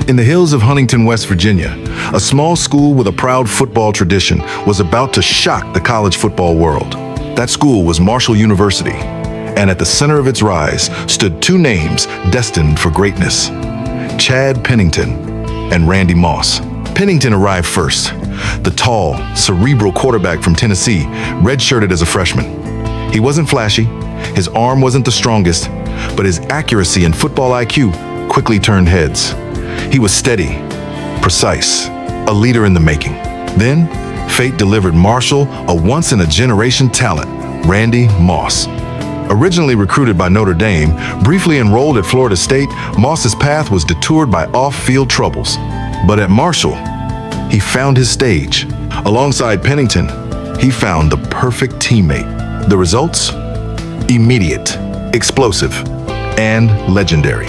In the hills of Huntington, West Virginia, a small school with a proud football tradition was about to shock the college football world. That school was Marshall University, and at the center of its rise stood two names destined for greatness: Chad Pennington and Randy Moss. Pennington arrived first, the tall, cerebral quarterback from Tennessee, redshirted as a freshman. He wasn't flashy, his arm wasn't the strongest, but his accuracy and football IQ quickly turned heads. He was steady, precise, a leader in the making. Then, fate delivered Marshall a once-in-a-generation talent, Randy Moss. Originally recruited by Notre Dame, briefly enrolled at Florida State, Moss's path was detoured by off-field troubles. But at Marshall, he found his stage. Alongside Pennington, he found the perfect teammate. The results? Immediate, explosive, and legendary.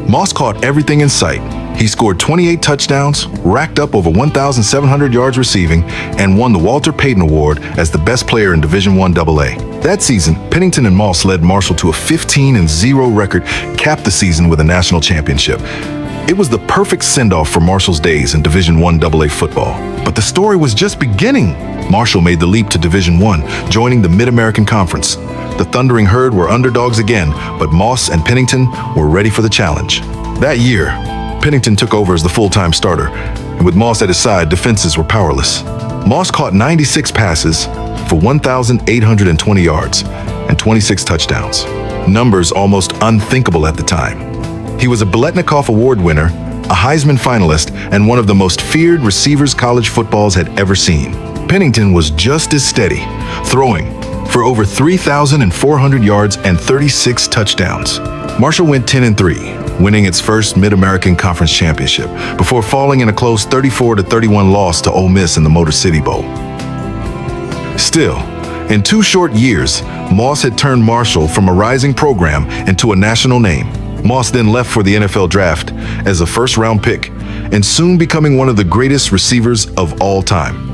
Moss caught everything in sight. He scored 28 touchdowns, racked up over 1,700 yards receiving, and won the Walter Payton Award as the best player in Division I AA. That season, Pennington and Moss led Marshall to a 15-0 record, capped the season with a national championship. It was the perfect send-off for Marshall's days in Division I AA football. But the story was just beginning. Marshall made the leap to Division I, joining the Mid-American Conference. The Thundering Herd were underdogs again, but Moss and Pennington were ready for the challenge. That year, Pennington took over as the full-time starter, and with Moss at his side, defenses were powerless. Moss caught 96 passes for 1,820 yards and 26 touchdowns. Numbers almost unthinkable at the time. He was a Biletnikoff Award winner, a Heisman finalist, and one of the most feared receivers college footballs had ever seen. Pennington was just as steady, throwing for over 3,400 yards and 36 touchdowns. Marshall went 10-3, winning its first Mid-American Conference championship, before falling in a close 34-31 loss to Ole Miss in the Motor City Bowl. Still, in 2 short years, Moss had turned Marshall from a rising program into a national name. Moss then left for the NFL draft as a first-round pick, and soon becoming one of the greatest receivers of all time.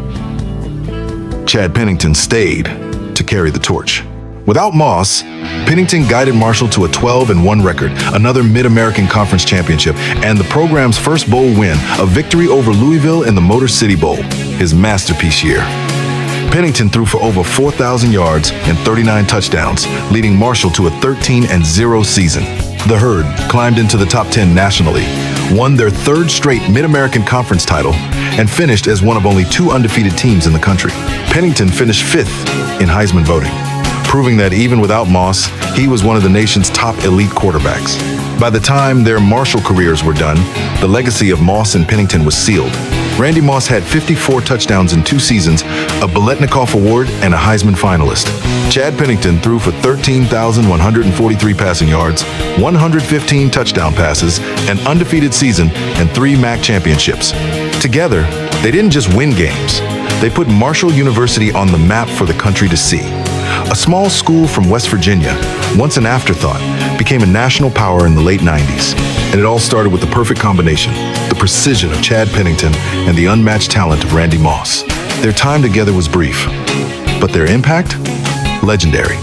Chad Pennington stayed to carry the torch. Without Moss, Pennington guided Marshall to a 12-1 record, another Mid-American Conference championship, and the program's first bowl win, a victory over Louisville in the Motor City Bowl, his masterpiece year. Pennington threw for over 4,000 yards and 39 touchdowns, leading Marshall to a 13-0 season. The Herd climbed into the top 10 nationally, won their 3rd straight Mid-American Conference title, and finished as one of only 2 undefeated teams in the country. Pennington finished 5th in Heisman voting, proving that even without Moss, he was one of the nation's top elite quarterbacks. By the time their Marshall careers were done, the legacy of Moss and Pennington was sealed. Randy Moss had 54 touchdowns in 2 seasons, a Biletnikoff Award, and a Heisman finalist. Chad Pennington threw for 13,143 passing yards, 115 touchdown passes, an undefeated season, and 3 MAC championships. Together, they didn't just win games. They put Marshall University on the map for the country to see. A small school from West Virginia, once an afterthought, became a national power in the late 90s. And it all started with the perfect combination, the precision of Chad Pennington and the unmatched talent of Randy Moss. Their time together was brief, but their impact? Legendary.